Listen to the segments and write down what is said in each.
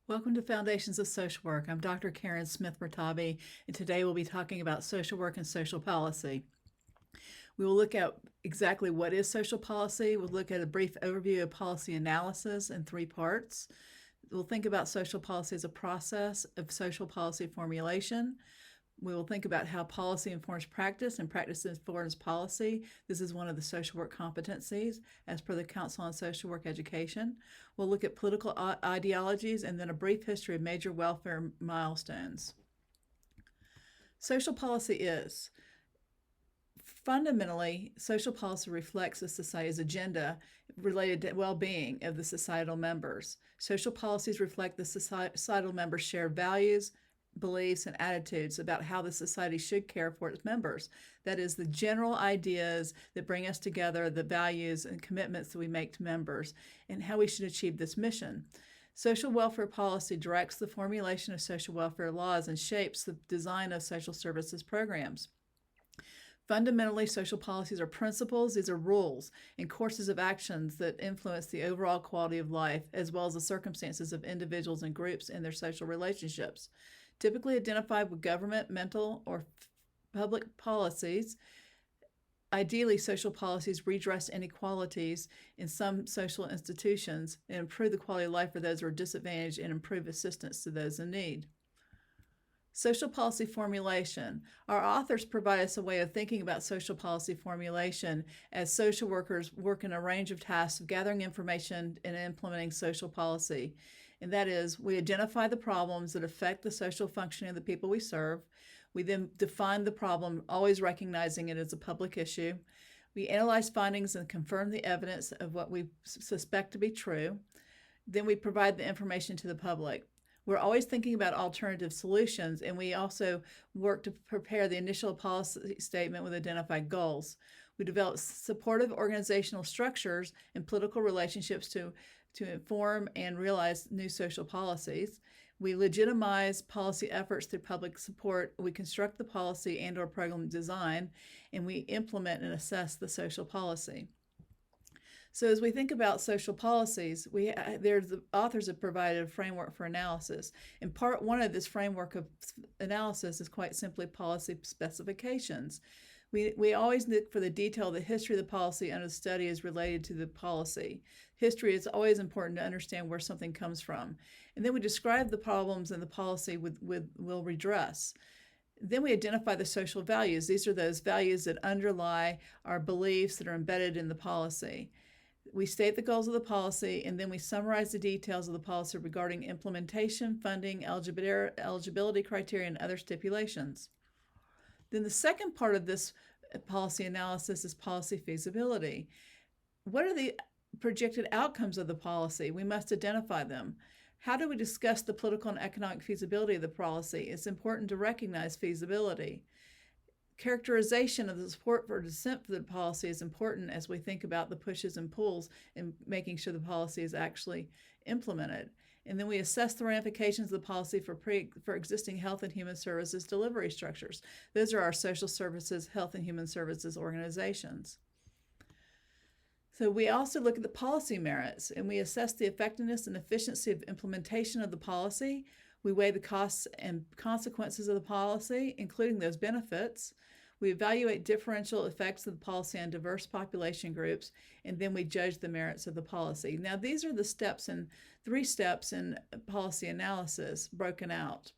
Welcome to Foundations of Social Work. I'm Dr. Karen Smith-Mertabi, and today we'll be talking about social work and social policy. We will look at exactly what is social policy. We'll look at a brief overview of policy analysis in three parts. We'll think about social policy as a process of social policy formulation. We will think about how policy informs practice and practice informs policy. This is one of the social work competencies as per the Council on Social Work Education. We'll look at political ideologies and then a brief history of major welfare milestones. Social policy is fundamentally, social policy reflects the society's agenda related to well-being of the societal members. Social policies reflect the societal members' shared values, beliefs, and attitudes about how the society should care for its members. That is, the general ideas that bring us together, the values and commitments that we make to members, and how we should achieve this mission. Social welfare policy directs the formulation of social welfare laws and shapes the design of social services programs. Fundamentally, social policies are principles, these are rules, and courses of actions that influence the overall quality of life, as well as the circumstances of individuals and groups in their social relationships. Typically identified with government, mental, or public policies. Ideally, social policies redress inequalities in some social institutions and improve the quality of life for those who are disadvantaged and improve assistance to those in need. Social policy formulation. Our authors provide us a way of thinking about social policy formulation as social workers work in a range of tasks of gathering information and implementing social policy. And that is, we identify the problems that affect the social functioning of the people we serve. We then define the problem, always recognizing it as a public issue. We analyze findings and confirm the evidence of what we suspect to be true. Then we provide the information to the public. We're always thinking about alternative solutions, and we also work to prepare the initial policy statement with identified goals. We develop supportive organizational structures and political relationships to inform and realize new social policies. We legitimize policy efforts through public support. We construct the policy and/or program design, and we implement and assess the social policy. So as we think about social policies, the authors have provided a framework for analysis. And part one of this framework of analysis is quite simply policy specifications. We always look for the detail of the history of the policy under the study is related to the policy. History is always important to understand where something comes from. And then we describe the problems in the policy will redress. Then we identify the social values. These are those values that underlie our beliefs that are embedded in the policy. We state the goals of the policy, and then we summarize the details of the policy regarding implementation, funding, eligibility criteria, and other stipulations. Then the second part of this policy analysis is policy feasibility. What are the projected outcomes of the policy? We must identify them. How do we discuss the political and economic feasibility of the policy? It's important to recognize feasibility. Characterization of the support for dissent for the policy is important as we think about the pushes and pulls in making sure the policy is actually implemented. And then we assess the ramifications of the policy for existing health and human services delivery structures. Those are our social services, health and human services organizations. So we also look at the policy merits, and we assess the effectiveness and efficiency of implementation of the policy. We weigh the costs and consequences of the policy, including those benefits. We evaluate differential effects of the policy on diverse population groups, and then we judge the merits of the policy. Now, these are the three steps in policy analysis broken out.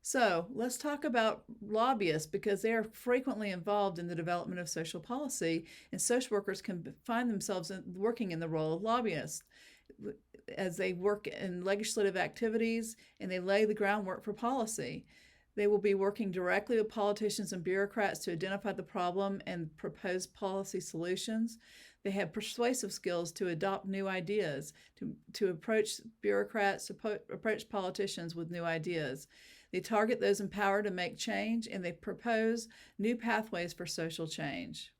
So let's talk about lobbyists, because they are frequently involved in the development of social policy, and social workers can find themselves working in the role of lobbyists as they work in legislative activities and they lay the groundwork for policy. They will be working directly with politicians and bureaucrats to identify the problem and propose policy solutions. They have persuasive skills to adopt new ideas, to approach bureaucrats, to approach politicians with new ideas. They target those in power to make change, and they propose new pathways for social change.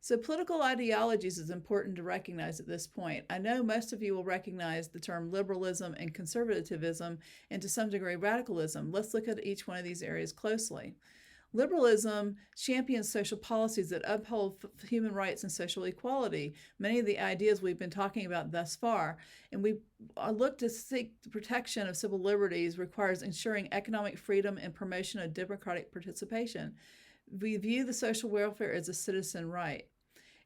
So political ideologies is important to recognize at this point. I know most of you will recognize the term liberalism and conservatism, and to some degree radicalism. Let's look at each one of these areas closely. Liberalism champions social policies that uphold human rights and social equality, many of the ideas we've been talking about thus far. And we look to seek the protection of civil liberties requires ensuring economic freedom and promotion of democratic participation. We view the social welfare as a citizen right.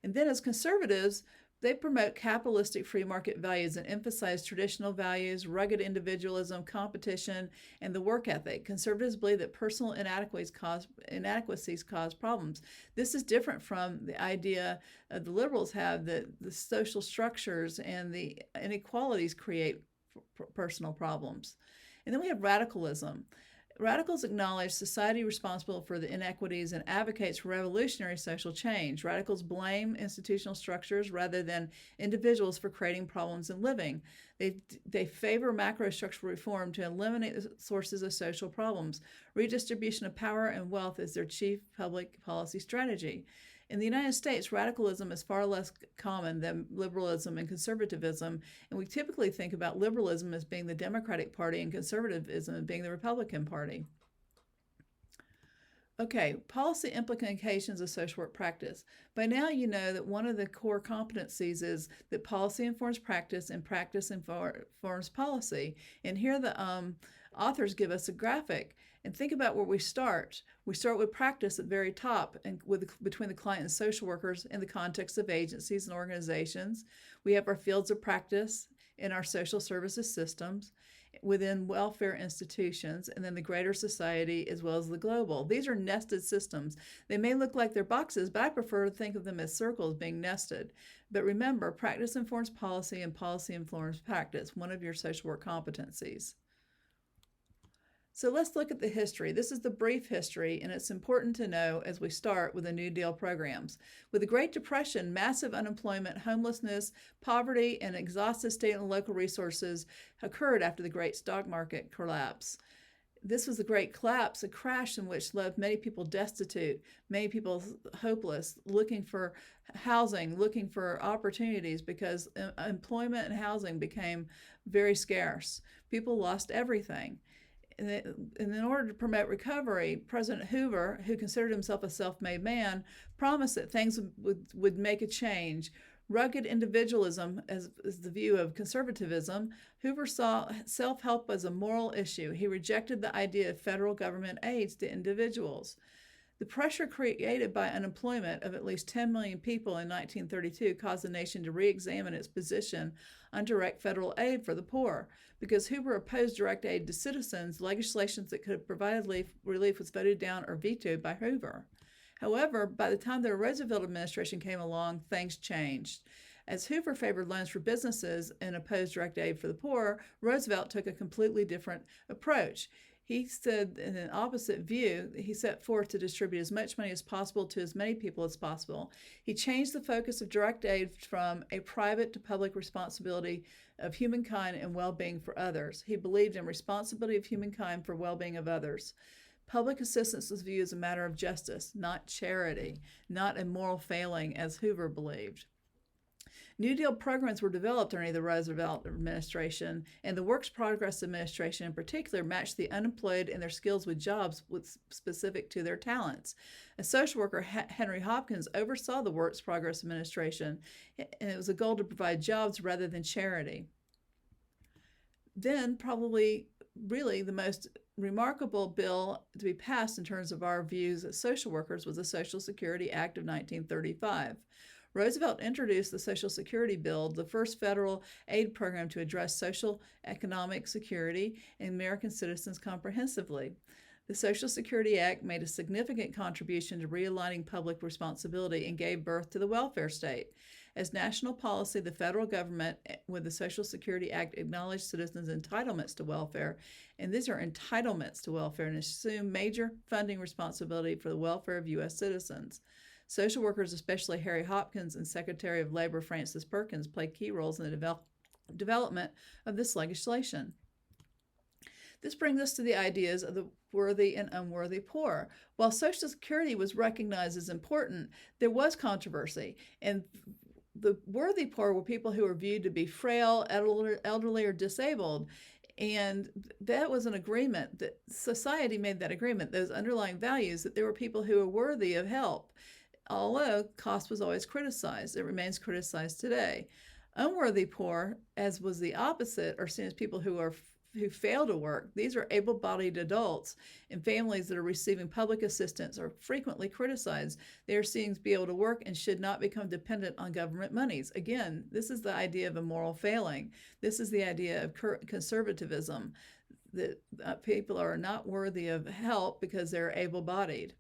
And then as conservatives, they promote capitalistic free market values and emphasize traditional values, rugged individualism, competition, and the work ethic. Conservatives believe that personal inadequacies cause problems. This is different from the idea the liberals have that the social structures and the inequalities create personal problems. And then we have radicalism. Radicals acknowledge society responsible for the inequities and advocates for revolutionary social change. Radicals blame institutional structures rather than individuals for creating problems in living. They favor macrostructural reform to eliminate the sources of social problems. Redistribution of power and wealth is their chief public policy strategy. In the United States, radicalism is far less common than liberalism and conservatism, and we typically think about liberalism as being the Democratic Party and conservatism as being the Republican Party. Okay, policy implications of social work practice. By now you know that one of the core competencies is that policy informs practice and practice informs policy. And here the authors give us a graphic. And think about where we start. We start with practice at the very top and between the client and social workers in the context of agencies and organizations. We have our fields of practice in our social services systems, within welfare institutions, and then the greater society as well as the global. These are nested systems. They may look like they're boxes, but I prefer to think of them as circles being nested. But remember, practice informs policy and policy informs practice, one of your social work competencies. So let's look at the history. This is the brief history, and it's important to know as we start with the New Deal programs. With the Great Depression, massive unemployment, homelessness, poverty, and exhausted state and local resources occurred after the great stock market collapse. This was the great collapse, a crash in which left many people destitute, many people hopeless, looking for housing, looking for opportunities because employment and housing became very scarce. People lost everything. And in order to promote recovery, President Hoover, who considered himself a self-made man, promised that things would make a change. Rugged individualism as the view of conservatism, Hoover saw self-help as a moral issue. He rejected the idea of federal government aids to individuals. The pressure created by unemployment of at least 10 million people in 1932 caused the nation to re-examine its position on direct federal aid for the poor. Because Hoover opposed direct aid to citizens, legislation that could have provided relief was voted down or vetoed by Hoover. However, by the time the Roosevelt administration came along, things changed. As Hoover favored loans for businesses and opposed direct aid for the poor, Roosevelt took a completely different approach. He stood in an opposite view. He set forth to distribute as much money as possible to as many people as possible. He changed the focus of direct aid from a private to public responsibility of humankind and well-being for others. He believed in responsibility of humankind for well-being of others. Public assistance was viewed as a matter of justice, not charity, not a moral failing as Hoover believed. New Deal programs were developed during the Roosevelt administration, and the Works Progress Administration in particular matched the unemployed and their skills with jobs specific to their talents. A social worker, Henry Hopkins, oversaw the Works Progress Administration, and it was a goal to provide jobs rather than charity. Then, probably really the most remarkable bill to be passed in terms of our views as social workers was the Social Security Act of 1935. Roosevelt introduced the Social Security Bill, the first federal aid program to address social economic security and American citizens comprehensively. The Social Security Act made a significant contribution to realigning public responsibility and gave birth to the welfare state. As national policy, the federal government, with the Social Security Act, acknowledged citizens' entitlements to welfare, and these are entitlements to welfare, and assumed major funding responsibility for the welfare of U.S. citizens. Social workers, especially Harry Hopkins and Secretary of Labor Francis Perkins, played key roles in the development of this legislation. This brings us to the ideas of the worthy and unworthy poor. While Social Security was recognized as important, there was controversy, and the worthy poor were people who were viewed to be frail, elderly, or disabled. And that was an agreement that society made, that agreement, those underlying values, that there were people who were worthy of help. Although cost was always criticized, it remains criticized today. Unworthy poor, as was the opposite, are seen as people who fail to work. These are able-bodied adults, and families that are receiving public assistance are frequently criticized. They are seen to be able to work and should not become dependent on government monies. Again, this is the idea of a moral failing. This is the idea of conservatism, that people are not worthy of help because they're able-bodied.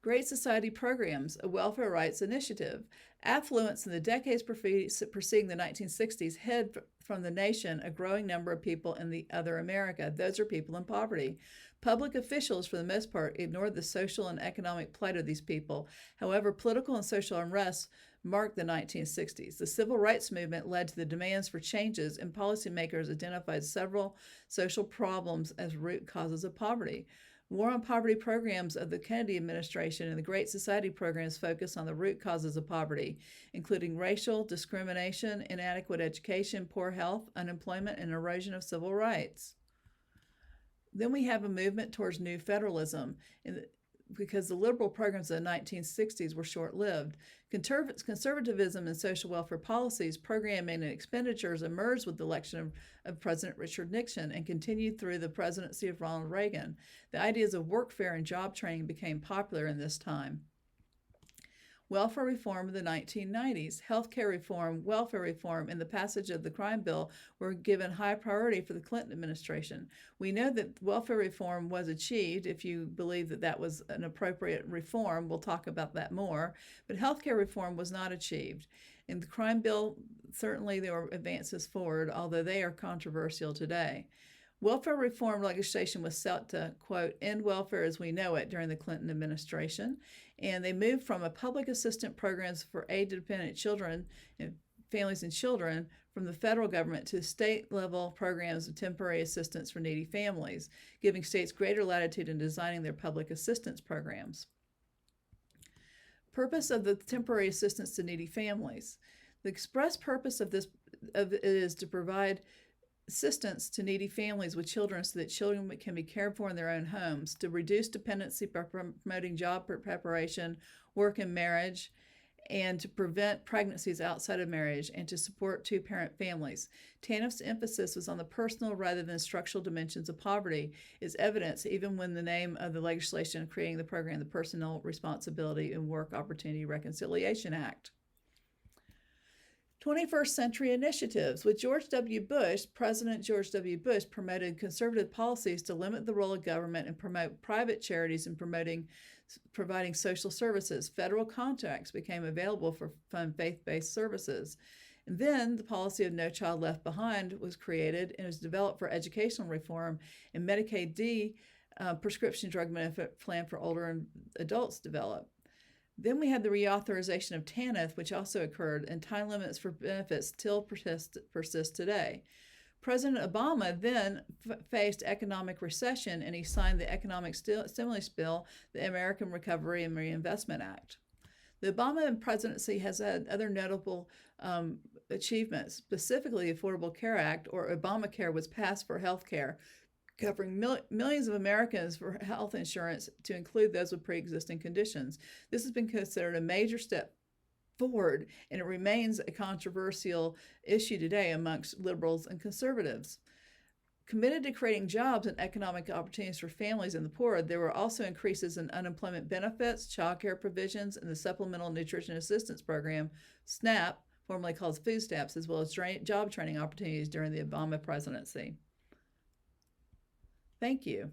Great Society Programs, a welfare rights initiative. Affluence in the decades preceding the 1960s hid from the nation a growing number of people in the other America. Those are people in poverty. Public officials, for the most part, ignored the social and economic plight of these people. However, political and social unrest marked the 1960s. The civil rights movement led to the demands for changes, and policymakers identified several social problems as root causes of poverty. War on Poverty programs of the Kennedy administration and the Great Society programs focus on the root causes of poverty, including racial discrimination, inadequate education, poor health, unemployment, and erosion of civil rights. Then we have a movement towards new federalism, because the liberal programs of the 1960s were short-lived. Conservatism and social welfare policies, programming, and expenditures emerged with the election of President Richard Nixon and continued through the presidency of Ronald Reagan. The ideas of workfare and job training became popular in this time. Welfare reform of the 1990s, healthcare reform, welfare reform, and the passage of the crime bill were given high priority for the Clinton administration. We know that welfare reform was achieved, if you believe that that was an appropriate reform. We'll talk about that more. But healthcare reform was not achieved. In the crime bill, certainly there were advances forward, although they are controversial today. Welfare reform legislation was set to, quote, end welfare as we know it during the Clinton administration. And they moved from a public assistance programs for aid to dependent children, families and children, from the federal government to state-level programs of temporary assistance for needy families, giving states greater latitude in designing their public assistance programs. Purpose of the temporary assistance to needy families. The express purpose of it is to provide assistance to needy families with children so that children can be cared for in their own homes, to reduce dependency by promoting job preparation, work and marriage, and to prevent pregnancies outside of marriage, and to support two-parent families. TANF's emphasis was on the personal rather than structural dimensions of poverty, is evidence even when the name of the legislation creating the program, the Personal Responsibility and Work Opportunity Reconciliation Act. 21st century initiatives. With George W. Bush, President George W. Bush promoted conservative policies to limit the role of government and promote private charities in providing social services. Federal contracts became available for fund faith-based services. And then the policy of No Child Left Behind was created and was developed for educational reform, and Medicaid D prescription drug benefit plan for older adults developed. Then we had the reauthorization of TANF, which also occurred, and time limits for benefits still persist today. President Obama then faced economic recession, and he signed the economic stimulus bill, the American Recovery and Reinvestment Act. The Obama presidency has had other notable achievements. Specifically, the Affordable Care Act, or Obamacare, was passed for health care, covering millions of Americans for health insurance to include those with pre-existing conditions. This has been considered a major step forward, and it remains a controversial issue today amongst liberals and conservatives. Committed to creating jobs and economic opportunities for families and the poor, there were also increases in unemployment benefits, child care provisions, and the Supplemental Nutrition Assistance Program, SNAP, formerly called food stamps, as well as job training opportunities during the Obama presidency. Thank you.